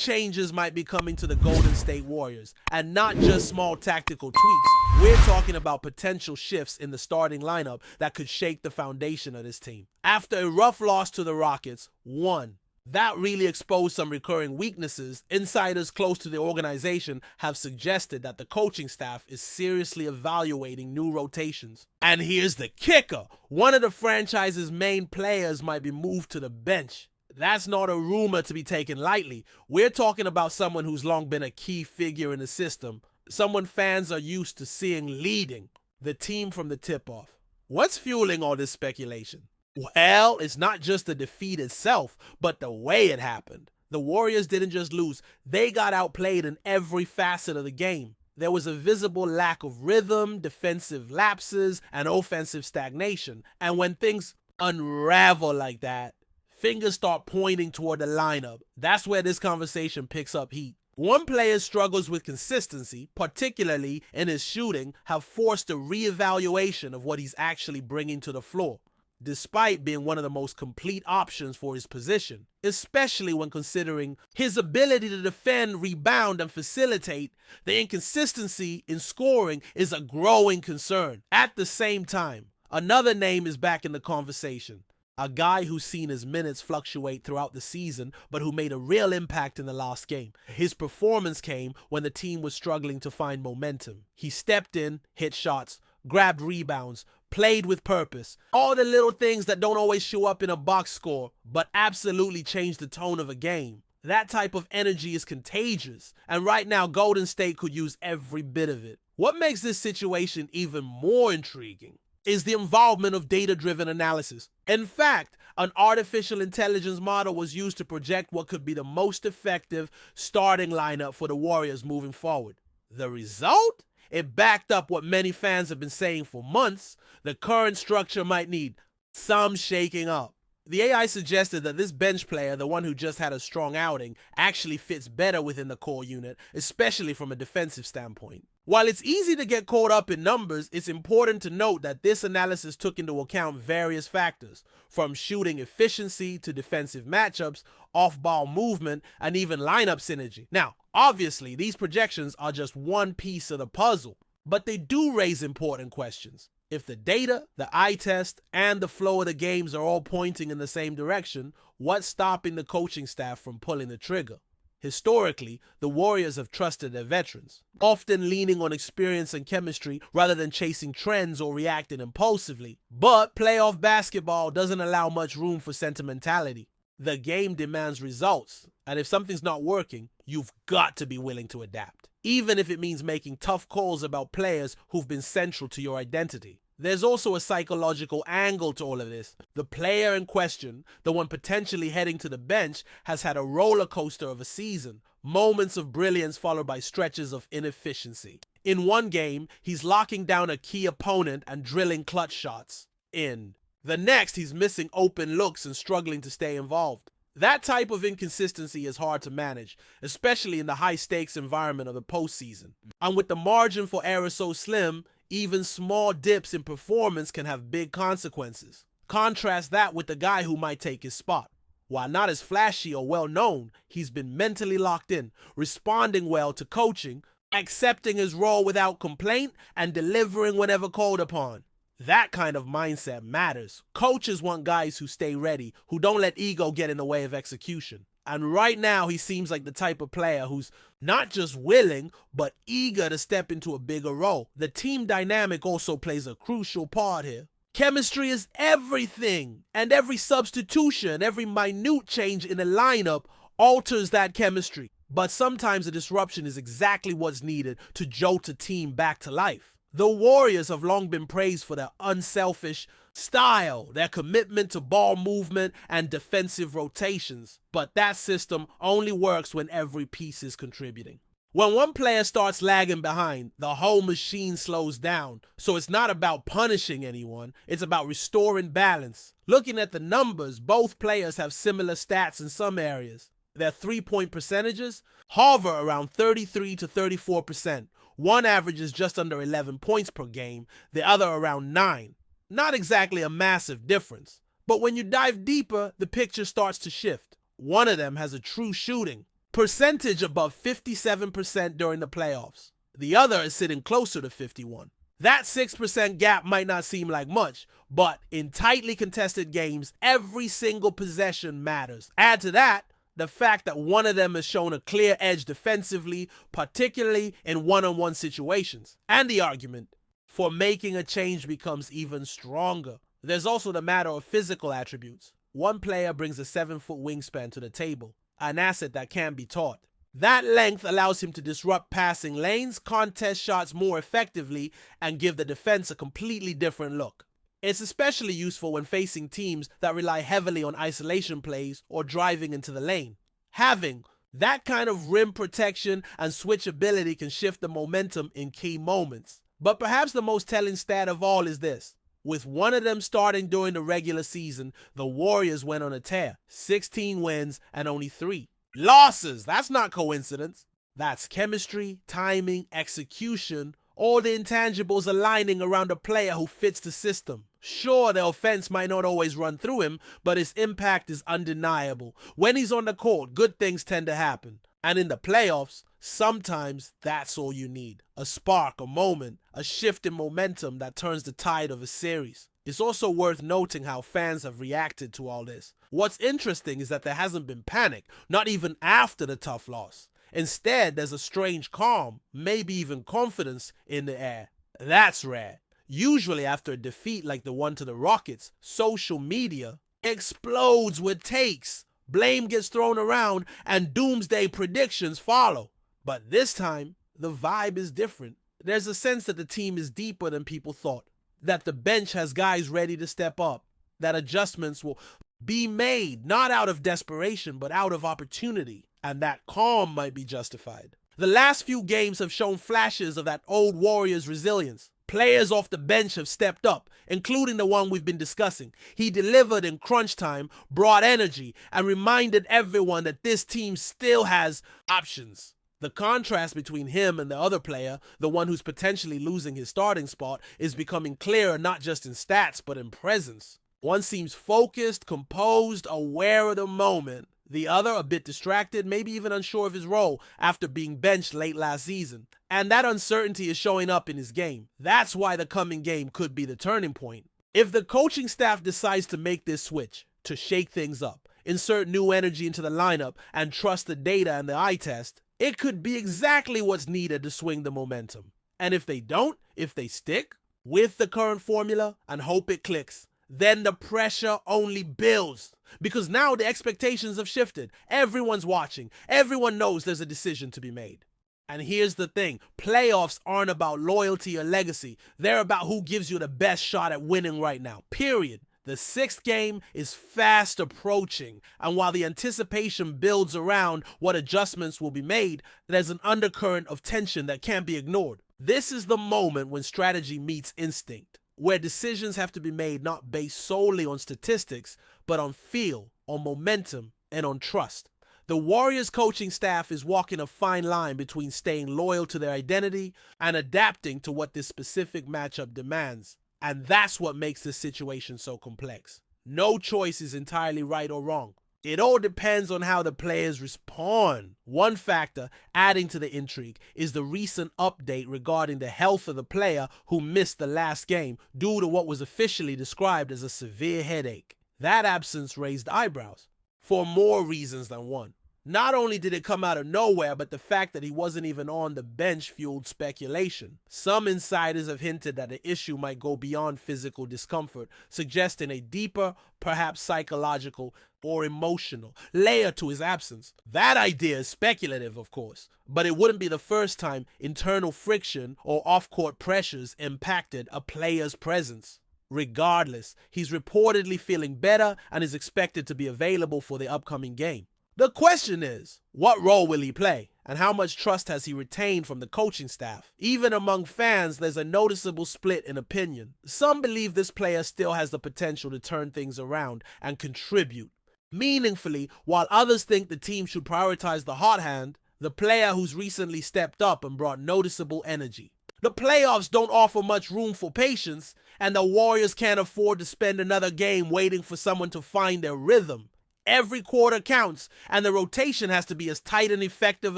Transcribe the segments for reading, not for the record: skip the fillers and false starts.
changes might be coming to the Golden State Warriors, and not just small tactical tweaks. We're talking about potential shifts in the starting lineup that could shake the foundation of this team. After a rough loss to the Rockets, that really exposed some recurring weaknesses. Insiders close to the organization have suggested that the coaching staff is seriously evaluating new rotations. And here's the kicker. One of the franchise's main players might be moved to the bench. That's not a rumor to be taken lightly. We're talking about someone who's long been a key figure in the system, someone fans are used to seeing leading the team from the tip-off. What's fueling all this speculation? Well, it's not just the defeat itself, but the way it happened. The Warriors didn't just lose, they got outplayed in every facet of the game. There was a visible lack of rhythm, defensive lapses, and offensive stagnation. And when things unravel like that, fingers start pointing toward the lineup. That's where this conversation picks up heat. One player's struggles with consistency, particularly in his shooting, have forced a reevaluation of what he's actually bringing to the floor, despite being one of the most complete options for his position, especially when considering his ability to defend, rebound, and facilitate. The inconsistency in scoring is a growing concern. At the same time, another name is back in the conversation. A guy who's seen his minutes fluctuate throughout the season, but who made a real impact in the last game. His performance came when the team was struggling to find momentum. He stepped in, hit shots, grabbed rebounds, played with purpose. All the little things that don't always show up in a box score, but absolutely change the tone of a game. That type of energy is contagious, and right now Golden State could use every bit of it. What makes this situation even more intriguing is the involvement of data-driven analysis. In fact, an artificial intelligence model was used to project what could be the most effective starting lineup for the Warriors moving forward. The result? It backed up what many fans have been saying for months. The current structure might need some shaking up. The AI suggested that this bench player, the one who just had a strong outing, actually fits better within the core unit, especially from a defensive standpoint. While it's easy to get caught up in numbers, it's important to note that this analysis took into account various factors, from shooting efficiency to defensive matchups, off-ball movement, and even lineup synergy. Now, obviously, these projections are just one piece of the puzzle, but they do raise important questions. If the data, the eye test, and the flow of the games are all pointing in the same direction, what's stopping the coaching staff from pulling the trigger? Historically, the Warriors have trusted their veterans, often leaning on experience and chemistry rather than chasing trends or reacting impulsively. But playoff basketball doesn't allow much room for sentimentality. The game demands results, and if something's not working, you've got to be willing to adapt, even if it means making tough calls about players who've been central to your identity. There's also a psychological angle to all of this. The player in question, the one potentially heading to the bench, has had a roller coaster of a season. Moments of brilliance followed by stretches of inefficiency. In one game, he's locking down a key opponent and drilling clutch shots. In the next, he's missing open looks and struggling to stay involved. That type of inconsistency is hard to manage, especially in the high-stakes environment of the postseason. And with the margin for error so slim, even small dips in performance can have big consequences. Contrast that with the guy who might take his spot. While not as flashy or well-known, he's been mentally locked in, responding well to coaching, accepting his role without complaint, and delivering whenever called upon. That kind of mindset matters. Coaches want guys who stay ready, who don't let ego get in the way of execution. And right now, he seems like the type of player who's not just willing, but eager to step into a bigger role. The team dynamic also plays a crucial part here. Chemistry is everything, and every substitution, every minute change in a lineup alters that chemistry. But sometimes a disruption is exactly what's needed to jolt a team back to life. The Warriors have long been praised for their unselfish style, their commitment to ball movement and defensive rotations. But that system only works when every piece is contributing. When one player starts lagging behind, the whole machine slows down. So it's not about punishing anyone, it's about restoring balance. Looking at the numbers, both players have similar stats in some areas. Their three-point percentages hover around 33 to 34%. One averages just under 11 points per game, the other around 9. Not exactly a massive difference. But when you dive deeper, the picture starts to shift. One of them has a true shooting, percentage above 57% during the playoffs. The other is sitting closer to 51. That 6% gap might not seem like much, but in tightly contested games, every single possession matters. Add to that the fact that one of them has shown a clear edge defensively, particularly in one-on-one situations. And the argument for making a change becomes even stronger. There's also the matter of physical attributes. One player brings a 7-foot wingspan to the table, an asset that can be taught. That length allows him to disrupt passing lanes, contest shots more effectively, and give the defense a completely different look. It's especially useful when facing teams that rely heavily on isolation plays or driving into the lane. Having that kind of rim protection and switchability can shift the momentum in key moments. But perhaps the most telling stat of all is this. With one of them starting during the regular season, the Warriors went on a tear. 16 wins and only 3 losses. That's not coincidence. That's chemistry, timing, execution, all the intangibles aligning around a player who fits the system. Sure, the offense might not always run through him, but his impact is undeniable. When he's on the court, good things tend to happen. And in the playoffs, sometimes that's all you need. A spark, a moment, a shift in momentum that turns the tide of a series. It's also worth noting how fans have reacted to all this. What's interesting is that there hasn't been panic, not even after the tough loss. Instead, there's a strange calm, maybe even confidence in the air. That's rare. Usually after a defeat like the one to the Rockets, social media explodes with takes. Blame gets thrown around and doomsday predictions follow. But this time, the vibe is different. There's a sense that the team is deeper than people thought, that the bench has guys ready to step up, that adjustments will be made, not out of desperation, but out of opportunity, and that calm might be justified. The last few games have shown flashes of that old Warriors resilience. Players off the bench have stepped up, including the one we've been discussing. He delivered in crunch time, brought energy, and reminded everyone that this team still has options. The contrast between him and the other player, the one who's potentially losing his starting spot, is becoming clearer not just in stats, but in presence. One seems focused, composed, aware of the moment. The other a bit distracted, maybe even unsure of his role after being benched late last season. And that uncertainty is showing up in his game. That's why the coming game could be the turning point. If the coaching staff decides to make this switch, to shake things up, insert new energy into the lineup, and trust the data and the eye test, it could be exactly what's needed to swing the momentum. And if they don't, if they stick with the current formula and hope it clicks, then the pressure only builds. Because now the expectations have shifted. Everyone's watching. Everyone knows there's a decision to be made. And here's the thing. Playoffs aren't about loyalty or legacy. They're about who gives you the best shot at winning right now. Period. The 6th game is fast approaching, and while the anticipation builds around what adjustments will be made, there's an undercurrent of tension that can't be ignored. This is the moment when strategy meets instinct, where decisions have to be made not based solely on statistics, but on feel, on momentum, and on trust. The Warriors coaching staff is walking a fine line between staying loyal to their identity and adapting to what this specific matchup demands. And that's what makes this situation so complex. No choice is entirely right or wrong. It all depends on how the players respond. One factor adding to the intrigue is the recent update regarding the health of the player who missed the last game due to what was officially described as a severe headache. That absence raised eyebrows for more reasons than one. Not only did it come out of nowhere, but the fact that he wasn't even on the bench fueled speculation. Some insiders have hinted that the issue might go beyond physical discomfort, suggesting a deeper, perhaps psychological or emotional layer to his absence. That idea is speculative, of course, but it wouldn't be the first time internal friction or off-court pressures impacted a player's presence. Regardless, he's reportedly feeling better and is expected to be available for the upcoming game. The question is, what role will he play, and how much trust has he retained from the coaching staff? Even among fans, there's a noticeable split in opinion. Some believe this player still has the potential to turn things around and contribute meaningfully, while others think the team should prioritize the hot hand, the player who's recently stepped up and brought noticeable energy. The playoffs don't offer much room for patience, and the Warriors can't afford to spend another game waiting for someone to find their rhythm. Every quarter counts, and the rotation has to be as tight and effective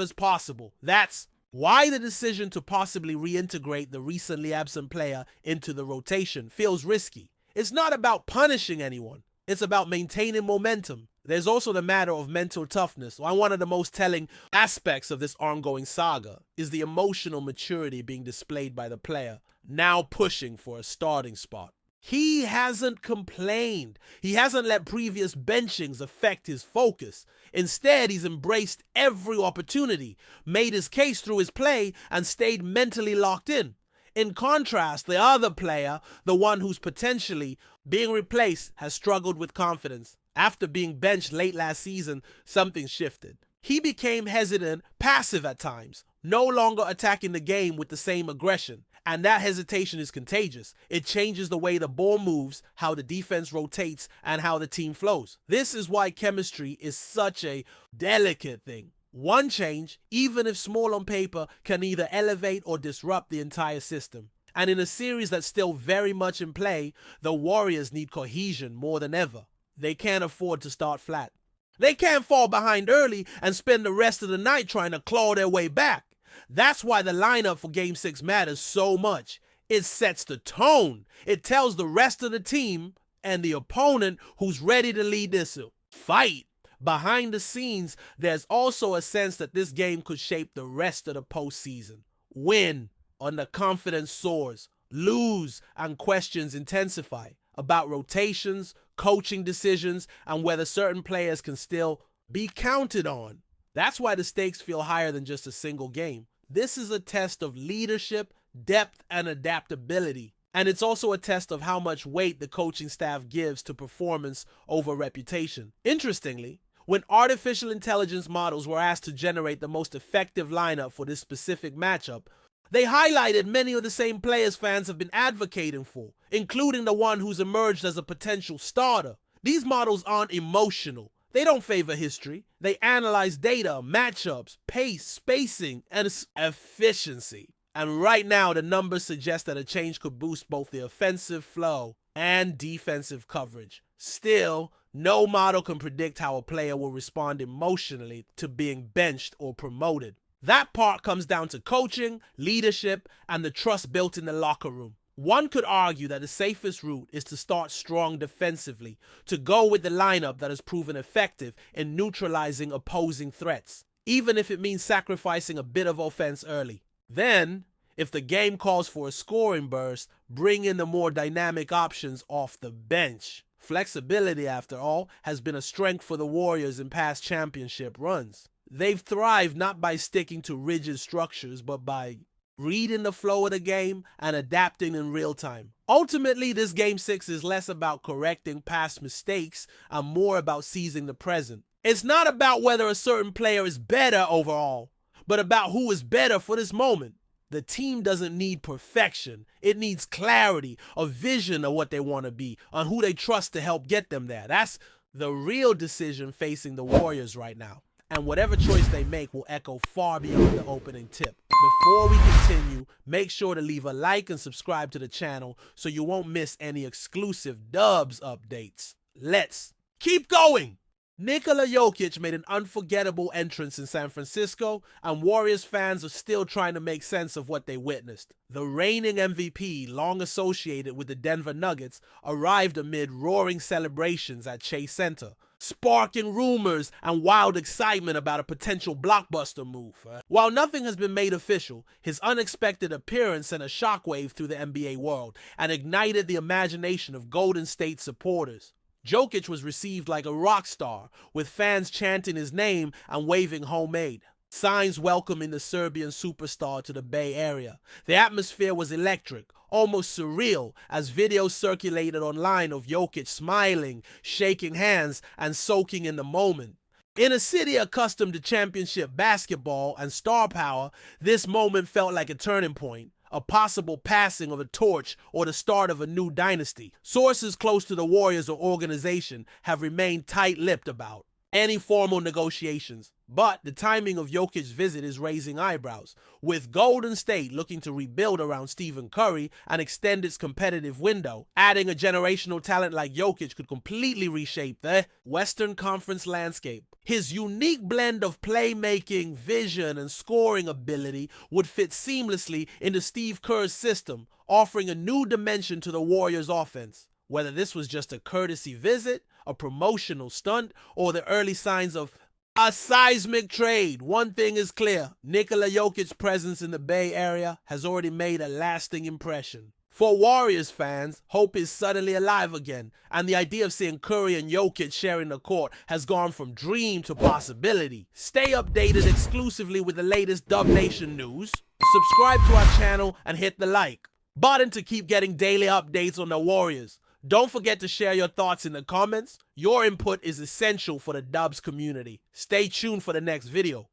as possible. That's why the decision to possibly reintegrate the recently absent player into the rotation feels risky. It's not about punishing anyone. It's about maintaining momentum. There's also the matter of mental toughness. One of the most telling aspects of this ongoing saga is the emotional maturity being displayed by the player, now pushing for a starting spot. He hasn't complained. He hasn't let previous benchings affect his focus. Instead, he's embraced every opportunity, made his case through his play, and stayed mentally locked in. In contrast, the other player, the one who's potentially being replaced, has struggled with confidence. After being benched late last season, something shifted. He became hesitant, passive at times, no longer attacking the game with the same aggression. And that hesitation is contagious. It changes the way the ball moves, how the defense rotates, and how the team flows. This is why chemistry is such a delicate thing. One change, even if small on paper, can either elevate or disrupt the entire system. And in a series that's still very much in play, the Warriors need cohesion more than ever. They can't afford to start flat. They can't fall behind early and spend the rest of the night trying to claw their way back. That's why the lineup for Game 6 matters so much. It sets the tone. It tells the rest of the team and the opponent who's ready to lead this fight. Behind the scenes, there's also a sense that this game could shape the rest of the postseason. Win, and the confidence soars. Lose, and questions intensify about rotations, coaching decisions, and whether certain players can still be counted on. That's why the stakes feel higher than just a single game. This is a test of leadership, depth, and adaptability. And it's also a test of how much weight the coaching staff gives to performance over reputation. Interestingly, when artificial intelligence models were asked to generate the most effective lineup for this specific matchup, they highlighted many of the same players fans have been advocating for, including the one who's emerged as a potential starter. These models aren't emotional. They don't favor history. They analyze data, matchups, pace, spacing, and efficiency. And right now, the numbers suggest that a change could boost both the offensive flow and defensive coverage. Still, no model can predict how a player will respond emotionally to being benched or promoted. That part comes down to coaching, leadership, and the trust built in the locker room. One could argue that the safest route is to start strong defensively, to go with the lineup that has proven effective in neutralizing opposing threats, even if it means sacrificing a bit of offense early. Then, if the game calls for a scoring burst, bring in the more dynamic options off the bench. Flexibility, after all, has been a strength for the Warriors in past championship runs. They've thrived not by sticking to rigid structures, but by reading the flow of the game and adapting in real time. Ultimately, this Game 6 is less about correcting past mistakes and more about seizing the present. It's not about whether a certain player is better overall, but about who is better for this moment. The team doesn't need perfection. It needs clarity, a vision of what they want to be, on who they trust to help get them there. That's the real decision facing the Warriors right now. And whatever choice they make will echo far beyond the opening tip. Before we continue, make sure to leave a like and subscribe to the channel so you won't miss any exclusive Dubs updates. Let's keep going! Nikola Jokić made an unforgettable entrance in San Francisco, and Warriors fans are still trying to make sense of what they witnessed. The reigning MVP, long associated with the Denver Nuggets, arrived amid roaring celebrations at Chase Center, sparking rumors and wild excitement about a potential blockbuster move. While nothing has been made official, his unexpected appearance sent a shockwave through the NBA world and ignited the imagination of Golden State supporters. Jokic was received like a rock star, with fans chanting his name and waving homemade signs welcoming the Serbian superstar to the Bay Area. The atmosphere was electric, almost surreal, as videos circulated online of Jokic smiling, shaking hands, and soaking in the moment. In a city accustomed to championship basketball and star power, this moment felt like a turning point, a possible passing of a torch or the start of a new dynasty. Sources close to the Warriors or organization have remained tight-lipped about any formal negotiations. But the timing of Jokic's visit is raising eyebrows, with Golden State looking to rebuild around Stephen Curry and extend its competitive window. Adding a generational talent like Jokic could completely reshape the Western Conference landscape. His unique blend of playmaking, vision, and scoring ability would fit seamlessly into Steve Kerr's system, offering a new dimension to the Warriors' offense. Whether this was just a courtesy visit, a promotional stunt, or the early signs of a seismic trade, one thing is clear: Nikola Jokic's presence in the Bay Area has already made a lasting impression. For Warriors fans, hope is suddenly alive again, and the idea of seeing Curry and Jokic sharing the court has gone from dream to possibility. Stay updated exclusively with the latest Dub Nation news. Subscribe to our channel and hit the like button to keep getting daily updates on the Warriors. Don't forget to share your thoughts in the comments. Your input is essential for the Dubs community. Stay tuned for the next video.